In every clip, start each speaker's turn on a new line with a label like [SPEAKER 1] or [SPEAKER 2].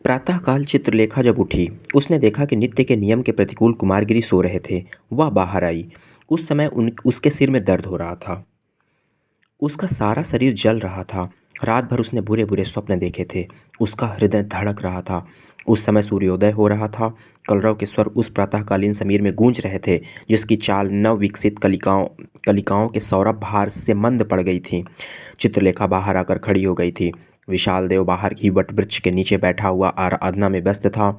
[SPEAKER 1] प्रातःकाल चित्रलेखा जब उठी, उसने देखा कि नित्य के नियम के प्रतिकूल कुमारगिरी सो रहे थे। वह बाहर आई। उस समय उसके सिर में दर्द हो रहा था। उसका सारा शरीर जल रहा था। रात भर उसने बुरे बुरे स्वप्न देखे थे। उसका हृदय धड़क रहा था। उस समय सूर्योदय हो रहा था। कलरव के स्वर उस प्रातःकालीन समीर में गूंज रहे थे, जिसकी चाल नव विकसित कलिकाओं के सौरभ भार से मंद पड़ गई थी। चित्रलेखा बाहर आकर खड़ी हो गई थी। विशाल देव बाहर ही वट वृक्ष के नीचे बैठा हुआ आराधना में व्यस्त था।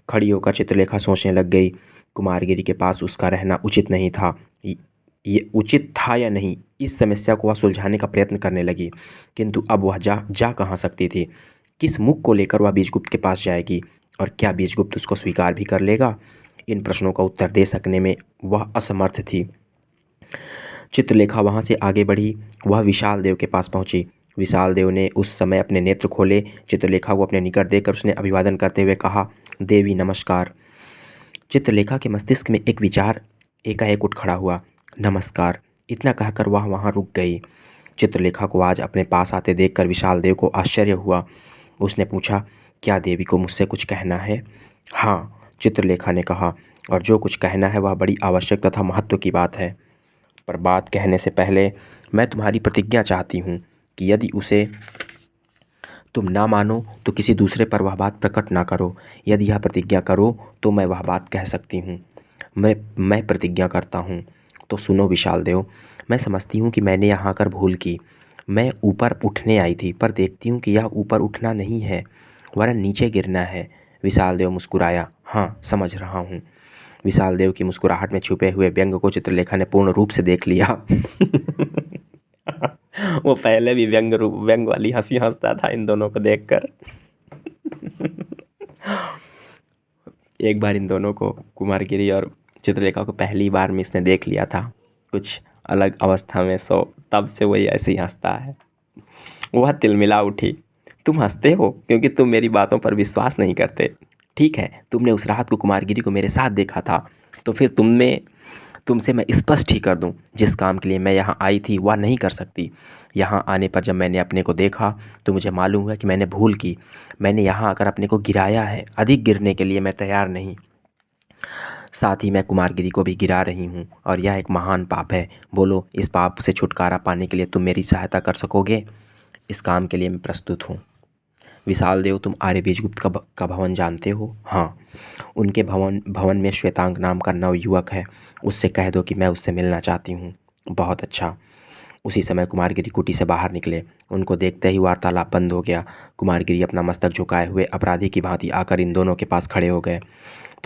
[SPEAKER 1] खड़ी होकर चित्रलेखा सोचने लग गई, कुमारगिरी के पास उसका रहना उचित नहीं था। ये उचित था या नहीं, इस समस्या को वह सुलझाने का प्रयत्न करने लगी। किंतु अब वह जा कहाँ सकती थी? किस मुख को लेकर वह बीजगुप्त के पास जाएगी? और क्या बीजगुप्त उसको स्वीकार भी कर लेगा? इन प्रश्नों का उत्तर दे सकने में वह असमर्थ थी। चित्रलेखा वहाँ से आगे बढ़ी। वह विशाल देव के पास पहुँची। विशाल देव ने उस समय अपने नेत्र खोले। चित्रलेखा को अपने निकट देखकर उसने अभिवादन करते हुए कहा, देवी नमस्कार। चित्रलेखा के मस्तिष्क में एक विचार एकाएक उठ खड़ा हुआ। नमस्कार, इतना कहकर वह वहाँ रुक गई। चित्रलेखा को आज अपने पास आते देखकर विशाल देव को आश्चर्य हुआ। उसने पूछा, क्या देवी को मुझसे कुछ कहना है? हाँ, चित्रलेखा ने कहा, और जो कुछ कहना है वह बड़ी आवश्यक तथा महत्व की बात है। पर बात कहने से पहले मैं तुम्हारी प्रतिज्ञा चाहती हूँ कि यदि उसे तुम ना मानो तो किसी दूसरे पर वह बात प्रकट ना करो। यदि यह प्रतिज्ञा करो तो मैं वह बात कह सकती हूँ। मैं प्रतिज्ञा करता हूँ। तो सुनो विशाल देव, मैं समझती हूँ कि मैंने यहाँ आकर भूल की। मैं ऊपर उठने आई थी, पर देखती हूँ कि यह ऊपर उठना नहीं है, वरन नीचे गिरना है। विशाल देव मुस्कुराया। हाँ, समझ रहा हूँ। विशाल देव की मुस्कुराहट में छुपे हुए व्यंग को चित्रलेखा ने पूर्ण रूप से देख लिया। वो पहले भी व्यंग वाली हंसी हंसता था इन दोनों को देखकर। एक बार इन दोनों को, कुमारगिरी और चित्रलेखा को, पहली बार में इसने देख लिया था कुछ अलग अवस्था में, सो तब से वही ऐसे ही हंसता है। वह तिलमिला उठी। तुम हंसते हो क्योंकि तुम मेरी बातों पर विश्वास नहीं करते। ठीक है, तुमने उस रात को कुमारगिरी को मेरे साथ देखा था, तो फिर तुमसे मैं स्पष्ट ही कर दूं, जिस काम के लिए मैं यहाँ आई थी वह नहीं कर सकती। यहाँ आने पर जब मैंने अपने को देखा तो मुझे मालूम हुआ कि मैंने भूल की। मैंने यहाँ आकर अपने को गिराया है। अधिक गिरने के लिए मैं तैयार नहीं। साथ ही मैं कुमारगिरी को भी गिरा रही हूँ, और यह एक महान पाप है। बोलो, इस पाप से छुटकारा पाने के लिए तुम मेरी सहायता कर सकोगे? इस काम के लिए मैं प्रस्तुत हूँ। विशाल देव, तुम आर्य बीजगुप्त का भवन जानते हो? हाँ, उनके भवन में श्वेतांग नाम का नवयुवक है। उससे कह दो कि मैं उससे मिलना चाहती हूँ। बहुत अच्छा। उसी समय कुमारगिरी कुटी से बाहर निकले। उनको देखते ही वार्तालाप बंद हो गया। कुमारगिरी अपना मस्तक झुकाए हुए अपराधी की भांति आकर इन दोनों के पास खड़े हो गए।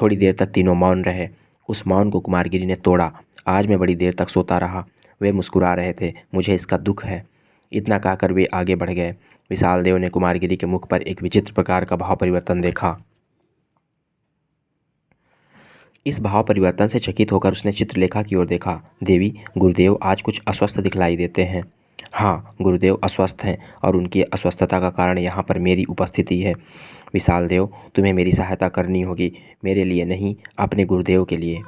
[SPEAKER 1] थोड़ी देर तक तीनों मौन रहे। उस मौन को कुमारगिरी ने तोड़ा। आज मैं बड़ी देर तक सोता रहा। वे मुस्कुरा रहे थे। मुझे इसका दुख है। इतना कहकर वे आगे बढ़ गए। विशाल देव ने कुमारगिरी के मुख पर एक विचित्र प्रकार का भाव परिवर्तन देखा। इस भाव परिवर्तन से चकित होकर उसने चित्रलेखा की ओर देखा। देवी, गुरुदेव आज कुछ अस्वस्थ दिखलाई देते हैं। हाँ, गुरुदेव अस्वस्थ हैं, और उनकी अस्वस्थता का कारण यहाँ पर मेरी उपस्थिति है। विशाल देव, तुम्हें मेरी सहायता करनी होगी, मेरे लिए नहीं, अपने गुरुदेव के लिए।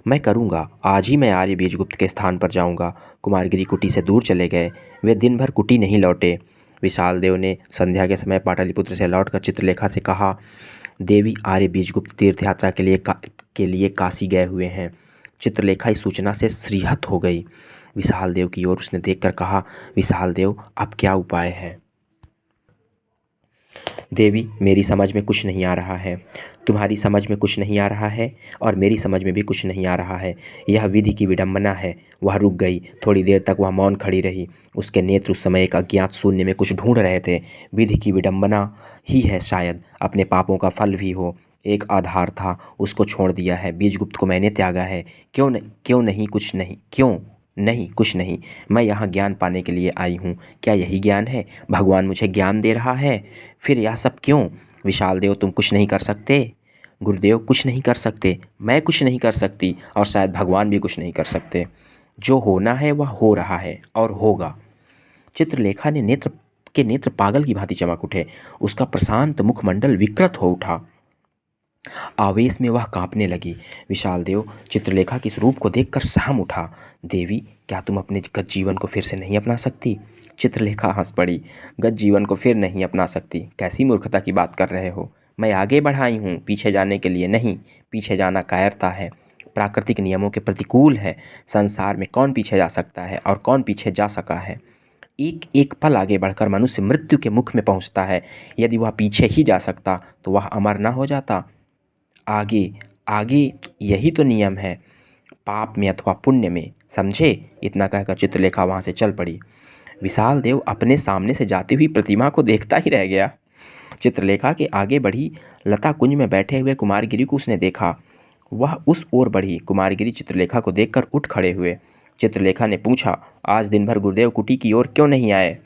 [SPEAKER 1] मैं करूँगा। आज ही मैं आर्य बीजगुप्त के स्थान पर जाऊँगा। कुमारगिरी कुटी से दूर चले गए। वे दिन भर कुटी नहीं लौटे। विशाल देव ने संध्या के समय पाटलिपुत्र से लौटकर चित्रलेखा से कहा, देवी आर्य बीजगुप्त तीर्थ यात्रा के लिए काशी गए हुए हैं। चित्रलेखा इस सूचना से श्रीहत हो गई। विशाल देव की ओर उसने देखकर कहा, विशाल देव, अब क्या उपाय है? देवी, मेरी समझ में कुछ नहीं आ रहा है। तुम्हारी समझ में कुछ नहीं आ रहा है, और मेरी समझ में भी कुछ नहीं आ रहा है। यह विधि की विडंबना है। वह रुक गई। थोड़ी देर तक वह मौन खड़ी रही। उसके नेत्र उस समय एक अज्ञात शून्य में कुछ ढूंढ रहे थे। विधि की विडंबना ही है शायद, अपने पापों का फल भी हो। एक आधार था, उसको छोड़ दिया है। बीजगुप्त को मैंने त्यागा है। क्यों नहीं कुछ नहीं, क्यों नहीं कुछ नहीं। मैं यहाँ ज्ञान पाने के लिए आई हूँ। क्या यही ज्ञान है? भगवान मुझे ज्ञान दे रहा है। फिर यह सब क्यों? विशाल देव, तुम कुछ नहीं कर सकते। गुरुदेव, कुछ नहीं कर सकते। मैं कुछ नहीं कर सकती, और शायद भगवान भी कुछ नहीं कर सकते। जो होना है वह हो रहा है और होगा। चित्रलेखा ने नेत्र पागल की भांति चमक उठे। उसका प्रशांत मुखमंडल विकृत हो उठा। आवेश में वह कांपने लगी। विशाल देव चित्रलेखा के इस रूप को देखकर सहम उठा। देवी, क्या तुम अपने जीवन को फिर से नहीं अपना सकती? चित्रलेखा हंस पड़ी। गज जीवन को फिर नहीं अपना सकती, कैसी मूर्खता की बात कर रहे हो। मैं आगे बढ़ाई हूँ, पीछे जाने के लिए नहीं। पीछे जाना कायरता है, प्राकृतिक नियमों के प्रतिकूल है। संसार में कौन पीछे जा सकता है और कौन पीछे जा सका है। एक एक पल आगे बढ़कर मनुष्य मृत्यु के मुख में पहुंचता है। यदि वह पीछे ही जा सकता तो वह अमर न हो जाता। आगे आगे, यही तो नियम है, पाप में अथवा पुण्य में, समझे। इतना कहकर चित्रलेखा वहाँ से चल पड़ी। विशाल देव अपने सामने से जाती हुई प्रतिमा को देखता ही रह गया। चित्रलेखा के आगे बढ़ी। लता कुंज में बैठे हुए कुमारगिरी को उसने देखा। वह उस ओर बढ़ी। कुमारगिरी चित्रलेखा को देखकर उठ खड़े हुए। चित्रलेखा ने पूछा, आज दिन भर गुरुदेव कुटी की ओर क्यों नहीं आए।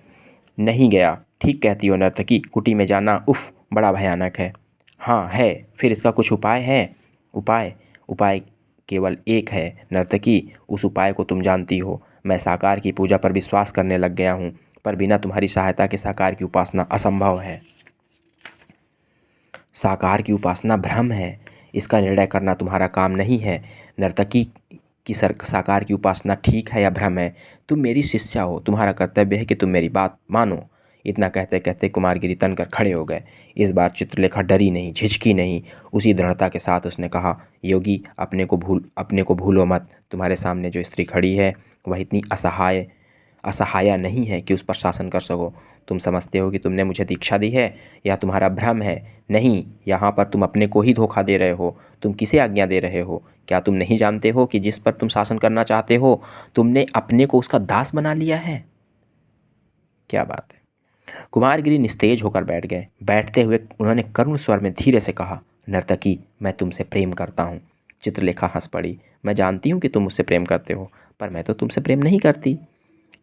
[SPEAKER 1] नहीं गया। ठीक कहती हो नर्तकी, कुटी में जाना उफ बड़ा भयानक है। हाँ है, फिर इसका कुछ उपाय है। उपाय? उपाय केवल एक है नर्तकी, उस उपाय को तुम जानती हो। मैं साकार की पूजा पर विश्वास करने लग गया हूँ, पर बिना तुम्हारी सहायता के साकार की उपासना असंभव है। साकार की उपासना भ्रम है, इसका निर्णय करना तुम्हारा काम नहीं है। नर्तकी की साकार की उपासना ठीक है या भ्रम है। तुम मेरी शिष्या हो, तुम्हारा कर्तव्य है कि तुम मेरी बात मानो। इतना कहते कहते कुमारगिरी तनकर खड़े हो गए। इस बार चित्रलेखा डरी नहीं, झिझकी नहीं। उसी दृढ़ता के साथ उसने कहा, योगी अपने को भूलो मत। तुम्हारे सामने जो स्त्री खड़ी है वह इतनी असहाया नहीं है कि उस पर शासन कर सको। तुम समझते हो कि तुमने मुझे दीक्षा दी है, या तुम्हारा भ्रम है। नहीं, यहाँ पर तुम अपने को ही धोखा दे रहे हो। तुम किसे आज्ञा दे रहे हो। क्या तुम नहीं जानते हो कि जिस पर तुम शासन करना चाहते हो, तुमने अपने को उसका दास बना लिया है। क्या बात है। कुमारगिरी निस्तेज होकर बैठ गए। बैठते हुए उन्होंने करुण स्वर में धीरे से कहा, नर्तकी, मैं तुमसे प्रेम करता हूँ। चित्रलेखा हंस पड़ी। मैं जानती हूँ कि तुम मुझसे प्रेम करते हो, पर मैं तो तुमसे प्रेम नहीं करती।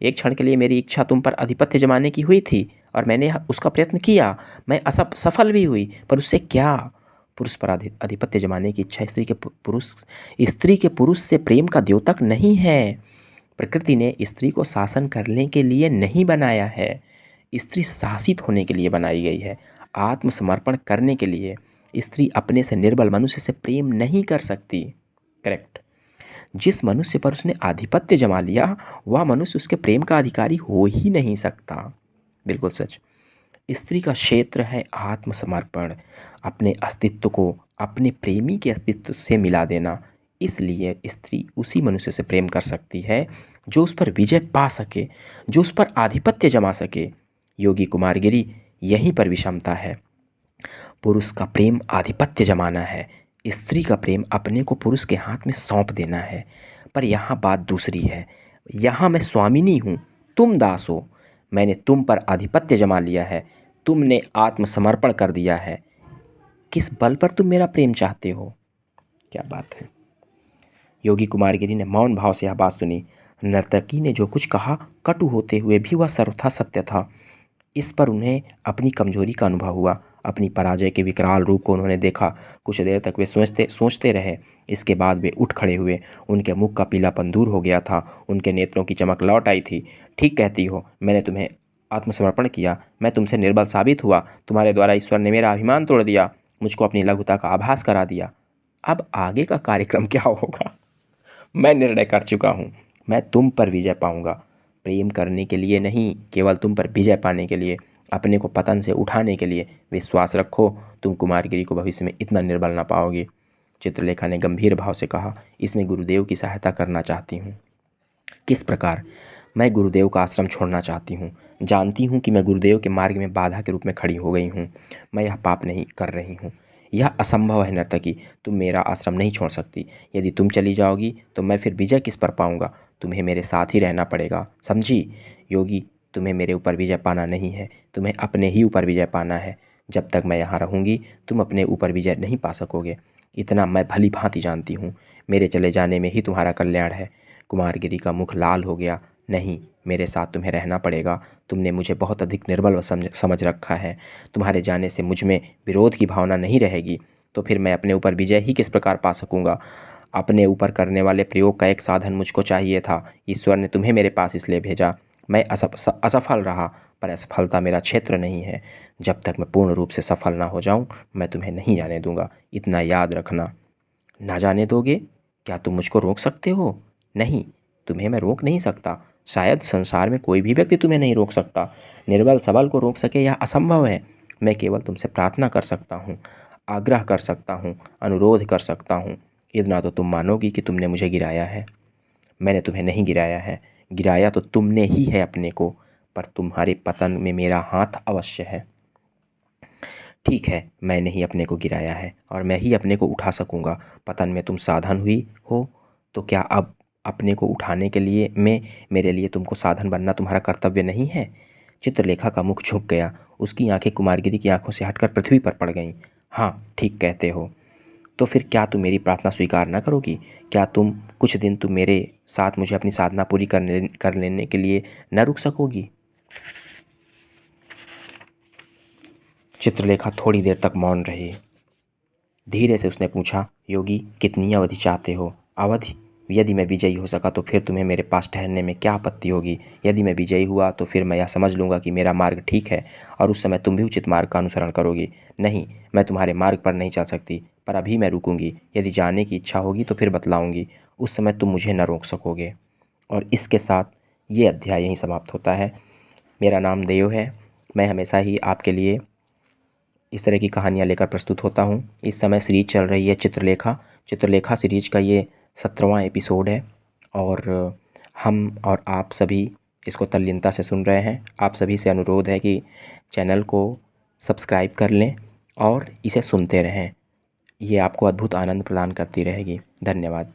[SPEAKER 1] एक क्षण के लिए मेरी इच्छा तुम पर आधिपत्य जमाने की हुई थी और मैंने उसका प्रयत्न किया। मैं सफल भी हुई, पर उससे क्या। पुरुष पर आधिपत्य जमाने की इच्छा स्त्री के पुरुष से प्रेम का द्योतक नहीं है। प्रकृति ने स्त्री को शासन करने के लिए नहीं बनाया है। स्त्री शासित होने के लिए बनाई गई है, आत्मसमर्पण करने के लिए। स्त्री अपने से निर्बल मनुष्य से प्रेम नहीं कर सकती। करेक्ट। जिस मनुष्य पर उसने आधिपत्य जमा लिया वह मनुष्य उसके प्रेम का अधिकारी हो ही नहीं सकता। बिल्कुल सच। स्त्री का क्षेत्र है आत्मसमर्पण, अपने अस्तित्व को अपने प्रेमी के अस्तित्व से मिला देना। इसलिए स्त्री उसी मनुष्य से प्रेम कर सकती है जो उस पर विजय पा सके, जो उस पर आधिपत्य जमा सके। योगी कुमारगिरी, यहीं पर विषमता है। पुरुष का प्रेम आधिपत्य जमाना है, स्त्री का प्रेम अपने को पुरुष के हाथ में सौंप देना है। पर यहाँ बात दूसरी है। यहाँ मैं स्वामिनी हूँ, तुम दास हो। मैंने तुम पर आधिपत्य जमा लिया है, तुमने आत्मसमर्पण कर दिया है। किस बल पर तुम मेरा प्रेम चाहते हो। क्या बात है। योगी कुमारगिरी ने मौन भाव से यह बात सुनी। नर्तकी ने जो कुछ कहा कटु होते हुए भी वह सर्वथा सत्य था। इस पर उन्हें अपनी कमजोरी का अनुभव हुआ। अपनी पराजय के विकराल रूप को उन्होंने देखा। कुछ देर तक वे सोचते रहे। इसके बाद वे उठ खड़े हुए। उनके मुख का पीलापन दूर हो गया था, उनके नेत्रों की चमक लौट आई थी। ठीक कहती हो, मैंने तुम्हें आत्मसमर्पण किया। मैं तुमसे निर्बल साबित हुआ। तुम्हारे द्वारा ईश्वर ने मेरा अभिमान तोड़ दिया, मुझको अपनी लघुता का आभास करा दिया। अब आगे का कार्यक्रम क्या होगा, मैं निर्णय कर चुका हूँ। मैं तुम पर विजय पाऊंगा, प्रेम करने के लिए नहीं, केवल तुम पर विजय पाने के लिए, अपने को पतन से उठाने के लिए। विश्वास रखो, तुम कुमारगिरी को भविष्य में इतना निर्बल ना पाओगे। चित्रलेखा ने गंभीर भाव से कहा, इसमें गुरुदेव की सहायता करना चाहती हूँ। किस प्रकार। मैं गुरुदेव का आश्रम छोड़ना चाहती हूँ। जानती हूँ कि मैं गुरुदेव के मार्ग में बाधा के रूप में खड़ी हो गई हूँ। मैं यह पाप नहीं कर रही हूँ। यह असंभव है नर्तकी, तुम मेरा आश्रम नहीं छोड़ सकती। यदि तुम चली जाओगी तो मैं फिर विजय किस पर पाऊँगा। तुम्हें मेरे साथ ही रहना पड़ेगा, समझी। योगी, तुम्हें मेरे ऊपर विजय पाना नहीं है, तुम्हें अपने ही ऊपर विजय पाना है। जब तक मैं यहाँ रहूँगी तुम अपने ऊपर विजय नहीं पा सकोगे। इतना मैं भली भांति जानती हूँ। मेरे चले जाने में ही तुम्हारा कल्याण है। कुमारगिरी का मुख लाल हो गया। नहीं, मेरे साथ तुम्हें रहना पड़ेगा। तुमने मुझे बहुत अधिक निर्बल समझ रखा है। तुम्हारे जाने से मुझ में विरोध की भावना नहीं रहेगी, तो फिर मैं अपने ऊपर विजय ही किस प्रकार पा सकूंगा। अपने ऊपर करने वाले प्रयोग का एक साधन मुझको चाहिए था। ईश्वर ने तुम्हें मेरे पास इसलिए भेजा। मैं असफल रहा, पर असफलता मेरा क्षेत्र नहीं है। जब तक मैं पूर्ण रूप से सफल ना हो जाऊं, मैं तुम्हें नहीं जाने दूंगा। इतना याद रखना। ना जाने दोगे? क्या तुम मुझको रोक सकते हो? नहीं, तुम्हें मैं रोक नहीं सकता। शायद संसार में कोई भी व्यक्ति तुम्हें नहीं रोक सकता। निर्बल सबल को रोक सके यह असंभव है। मैं केवल तुमसे प्रार्थना कर सकता हूँ, आग्रह कर सकता हूँ, अनुरोध कर सकता हूँ। इतना तो तुम मानोगी कि तुमने मुझे गिराया है। मैंने तुम्हें नहीं गिराया है, गिराया तो तुमने ही है अपने को, पर तुम्हारे पतन में मेरा हाथ अवश्य है। ठीक है, मैंने ही अपने को गिराया है और मैं ही अपने को उठा सकूँगा। पतन में तुम साधन हुई हो, तो क्या अब अपने को उठाने के लिए मेरे लिए तुमको साधन बनना तुम्हारा कर्तव्य नहीं है? चित्रलेखा का मुख झुक गया। उसकी आंखें कुमारगिरी की आंखों से हटकर पृथ्वी पर पड़ गईं। हाँ, ठीक कहते हो। तो फिर क्या तुम मेरी प्रार्थना स्वीकार न करोगी? क्या तुम कुछ दिन तुम मेरे साथ मुझे अपनी साधना पूरी कर लेने के लिए न रुक सकोगी? चित्रलेखा थोड़ी देर तक मौन रही। धीरे से उसने पूछा, योगी कितनी अवधि चाहते हो? अवधि? यदि मैं विजयी हो सका तो फिर तुम्हें मेरे पास ठहरने में क्या आपत्ति होगी? यदि मैं विजयी हुआ तो फिर मैं यह समझ लूँगा कि मेरा मार्ग ठीक है और उस समय तुम भी उचित मार्ग का अनुसरण करोगी। नहीं, मैं तुम्हारे मार्ग पर नहीं चल सकती, पर अभी मैं रुकूंगी। यदि जाने की इच्छा होगी तो फिर बतलाऊंगी। उस समय तुम मुझे न रोक सकोगे। और इसके साथ ये अध्याय यहीं समाप्त होता है। मेरा नाम देव है। मैं हमेशा ही आपके लिए इस तरह की कहानियाँ लेकर प्रस्तुत होता हूँ। इस समय सीरीज चल रही है चित्रलेखा। चित्रलेखा सीरीज का ये 17वां एपिसोड है और हम और आप सभी इसको तल्लीनता से सुन रहे हैं। आप सभी से अनुरोध है कि चैनल को सब्सक्राइब कर लें और इसे सुनते रहें। ये आपको अद्भुत आनंद प्रदान करती रहेगी। धन्यवाद।